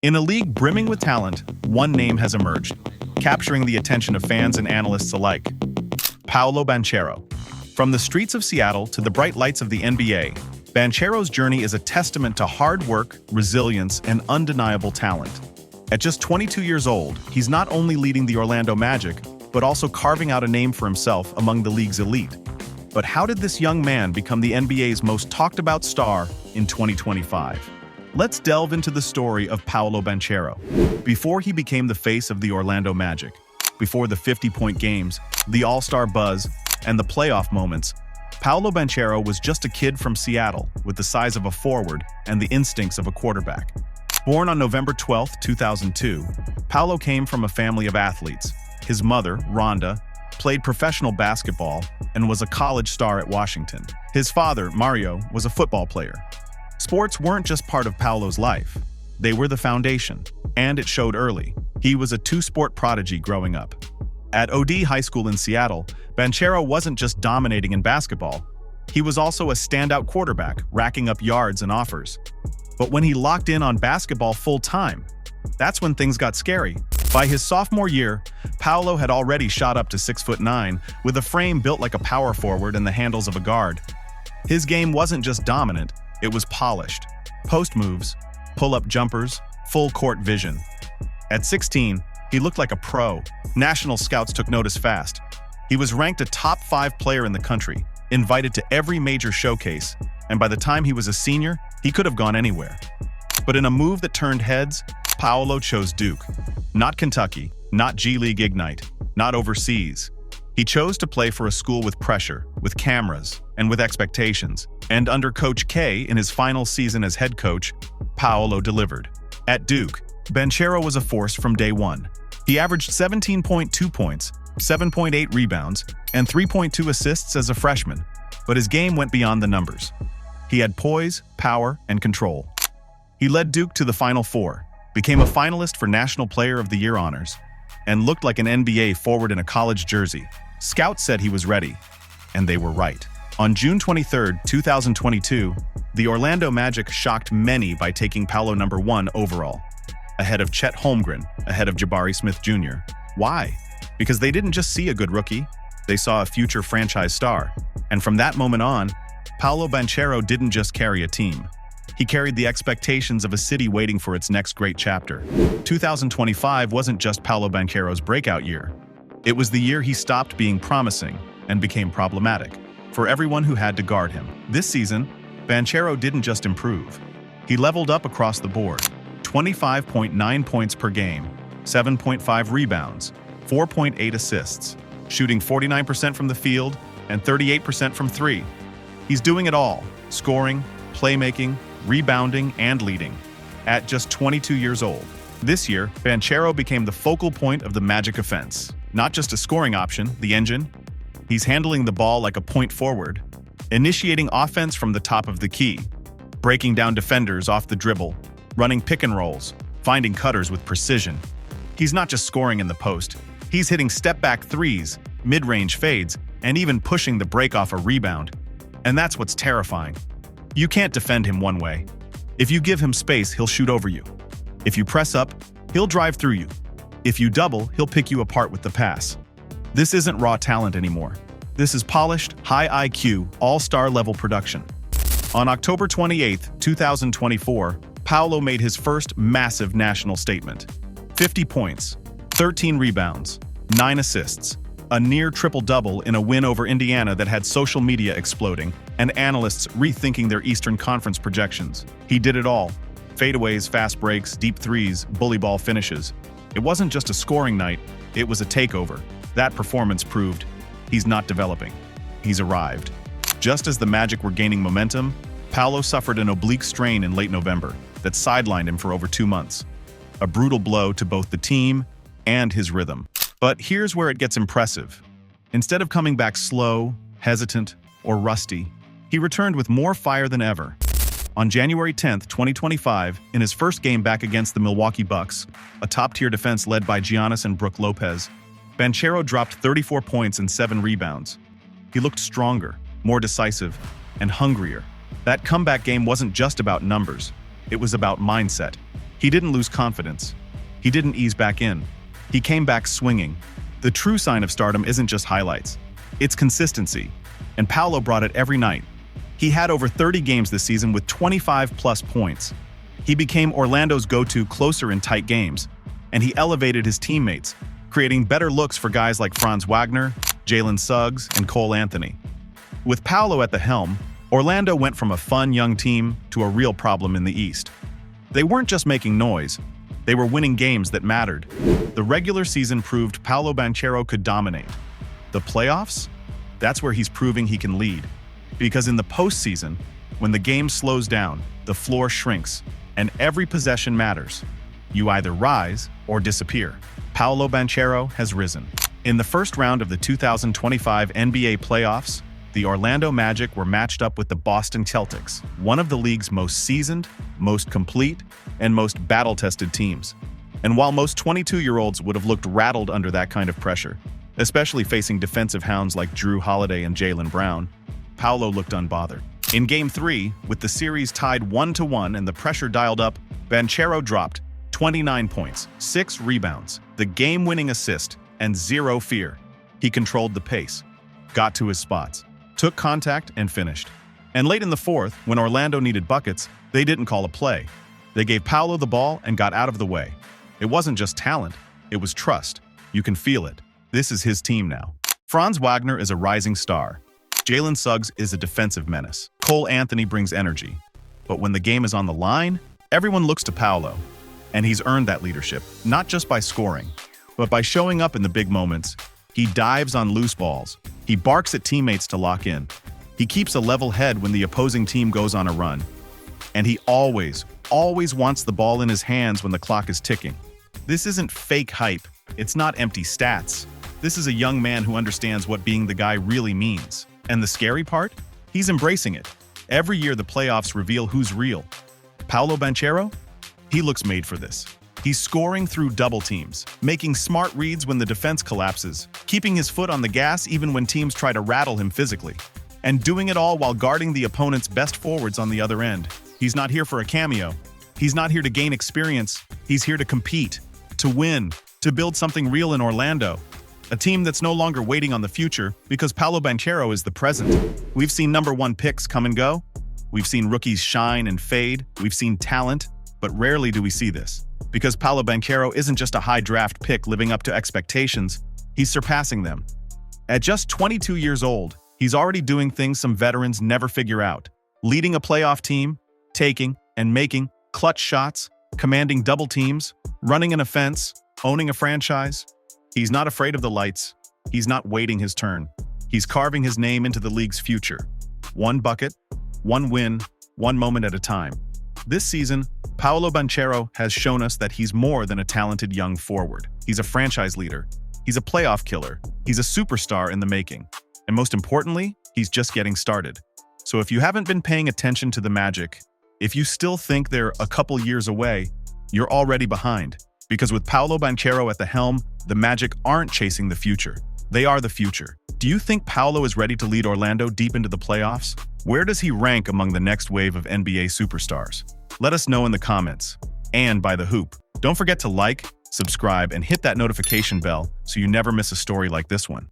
In a league brimming with talent, one name has emerged, capturing the attention of fans and analysts alike. Paolo Banchero. From the streets of Seattle to the bright lights of the NBA, Banchero's journey is a testament to hard work, resilience, and undeniable talent. At just 22 years old, he's not only leading the Orlando Magic, but also carving out a name for himself among the league's elite. But how did this young man become the NBA's most talked-about star in 2025? Let's delve into the story of Paolo Banchero. Before he became the face of the Orlando Magic, before the 50-point games, the All-Star buzz, and the playoff moments, Paolo Banchero was just a kid from Seattle with the size of a forward and the instincts of a quarterback. Born on November 12, 2002, Paolo came from a family of athletes. His mother, Rhonda, played professional basketball and was a college star at Washington. His father, Mario, was a football player. Sports weren't just part of Paolo's life. They were the foundation, and it showed early. He was a two-sport prodigy growing up. At OD High School in Seattle, Banchero wasn't just dominating in basketball. He was also a standout quarterback, racking up yards and offers. But when he locked in on basketball full-time, that's when things got scary. By his sophomore year, Paolo had already shot up to 6'9", with a frame built like a power forward and the handles of a guard. His game wasn't just dominant, it was polished. Post moves, pull-up jumpers, full-court vision. At 16, he looked like a pro. National scouts took notice fast. He was ranked a top 5 player in the country, invited to every major showcase, and by the time he was a senior, he could have gone anywhere. But in a move that turned heads, Paolo chose Duke. Not Kentucky, not G League Ignite, not overseas. He chose to play for a school with pressure, with cameras, and with expectations. And under Coach K in his final season as head coach, Paolo delivered. At Duke, Banchero was a force from day one. He averaged 17.2 points, 7.8 rebounds, and 3.2 assists as a freshman, but his game went beyond the numbers. He had poise, power, and control. He led Duke to the Final Four, became a finalist for National Player of the Year honors, and looked like an NBA forward in a college jersey. Scouts said he was ready, and they were right. On June 23, 2022, the Orlando Magic shocked many by taking Paolo number 1 overall, ahead of Chet Holmgren, ahead of Jabari Smith Jr. Why? Because they didn't just see a good rookie, they saw a future franchise star. And from that moment on, Paolo Banchero didn't just carry a team. He carried the expectations of a city waiting for its next great chapter. 2025 wasn't just Paolo Banchero's breakout year. It was the year he stopped being promising and became problematic for everyone who had to guard him. This season, Banchero didn't just improve. He leveled up across the board. 25.9 points per game, 7.5 rebounds, 4.8 assists, shooting 49% from the field and 38% from three. He's doing it all, scoring, playmaking, rebounding, and leading. At just 22 years old. This year, Banchero became the focal point of the Magic offense. Not just a scoring option, the engine. He's handling the ball like a point forward, initiating offense from the top of the key, breaking down defenders off the dribble, running pick and rolls, finding cutters with precision. He's not just scoring in the post, he's hitting step-back threes, mid-range fades, and even pushing the break off a rebound. And that's what's terrifying. You can't defend him one way. If you give him space, he'll shoot over you. If you press up, he'll drive through you. If you double, he'll pick you apart with the pass. This isn't raw talent anymore. This is polished, high IQ, all-star level production. On October 28, 2024, Paolo made his first massive national statement. 50 points, 13 rebounds, 9 assists, a near triple-double in a win over Indiana that had social media exploding and analysts rethinking their Eastern Conference projections. He did it all. Fadeaways, fast breaks, deep threes, bully ball finishes. It wasn't just a scoring night, it was a takeover. That performance proved he's not developing. He's arrived. Just as the Magic were gaining momentum, Paolo suffered an oblique strain in late November that sidelined him for over 2 months. A brutal blow to both the team and his rhythm. But here's where it gets impressive. Instead of coming back slow, hesitant, or rusty, he returned with more fire than ever. On January 10, 2025, in his first game back against the Milwaukee Bucks, a top-tier defense led by Giannis and Brook Lopez, Banchero dropped 34 points and 7 rebounds. He looked stronger, more decisive, and hungrier. That comeback game wasn't just about numbers. It was about mindset. He didn't lose confidence. He didn't ease back in. He came back swinging. The true sign of stardom isn't just highlights. It's consistency. And Paolo brought it every night. He had over 30 games this season with 25-plus points. He became Orlando's go-to closer in tight games, and he elevated his teammates, creating better looks for guys like Franz Wagner, Jalen Suggs, and Cole Anthony. With Paolo at the helm, Orlando went from a fun young team to a real problem in the East. They weren't just making noise, they were winning games that mattered. The regular season proved Paolo Banchero could dominate. The playoffs? That's where he's proving he can lead. Because in the postseason, when the game slows down, the floor shrinks, and every possession matters. You either rise or disappear. Paolo Banchero has risen. In the first round of the 2025 NBA playoffs, the Orlando Magic were matched up with the Boston Celtics, one of the league's most seasoned, most complete, and most battle-tested teams. And while most 22-year-olds would have looked rattled under that kind of pressure, especially facing defensive hounds like Drew Holiday and Jaylen Brown, Paolo looked unbothered. In Game 3, with the series tied 1-1 and the pressure dialed up, Banchero dropped 29 points, 6 rebounds, the game-winning assist, and 0 fear. He controlled the pace, got to his spots, took contact, and finished. And late in the fourth, when Orlando needed buckets, they didn't call a play. They gave Paolo the ball and got out of the way. It wasn't just talent, it was trust. You can feel it. This is his team now. Franz Wagner is a rising star. Jalen Suggs is a defensive menace. Cole Anthony brings energy. But when the game is on the line, everyone looks to Paolo. And he's earned that leadership, not just by scoring, but by showing up in the big moments. He dives on loose balls. He barks at teammates to lock in. He keeps a level head when the opposing team goes on a run. And he always wants the ball in his hands when the clock is ticking. This isn't fake hype. It's not empty stats. This is a young man who understands what being the guy really means. And the scary part? He's embracing it. Every year the playoffs reveal who's real. Paolo Banchero? He looks made for this. He's scoring through double teams, making smart reads when the defense collapses, keeping his foot on the gas even when teams try to rattle him physically, and doing it all while guarding the opponent's best forwards on the other end. He's not here for a cameo. He's not here to gain experience. He's here to compete, to win, to build something real in Orlando. A team that's no longer waiting on the future because Paolo Banchero is the present. We've seen #1 picks come and go. We've seen rookies shine and fade. We've seen talent, but rarely do we see this. Because Paolo Banchero isn't just a high draft pick living up to expectations, he's surpassing them. At just 22 years old, he's already doing things some veterans never figure out. Leading a playoff team, taking and making clutch shots, commanding double teams, running an offense, owning a franchise. He's not afraid of the lights. He's not waiting his turn. He's carving his name into the league's future. One bucket, one win, one moment at a time. This season, Paolo Banchero has shown us that he's more than a talented young forward. He's a franchise leader. He's a playoff killer. He's a superstar in the making. And most importantly, he's just getting started. So if you haven't been paying attention to the Magic, if you still think they're a couple years away, you're already behind. Because with Paolo Banchero at the helm, the Magic aren't chasing the future. They are the future. Do you think Paolo is ready to lead Orlando deep into the playoffs? Where does he rank among the next wave of NBA superstars? Let us know in the comments. And by the hoop, don't forget to like, subscribe, and hit that notification bell so you never miss a story like this one.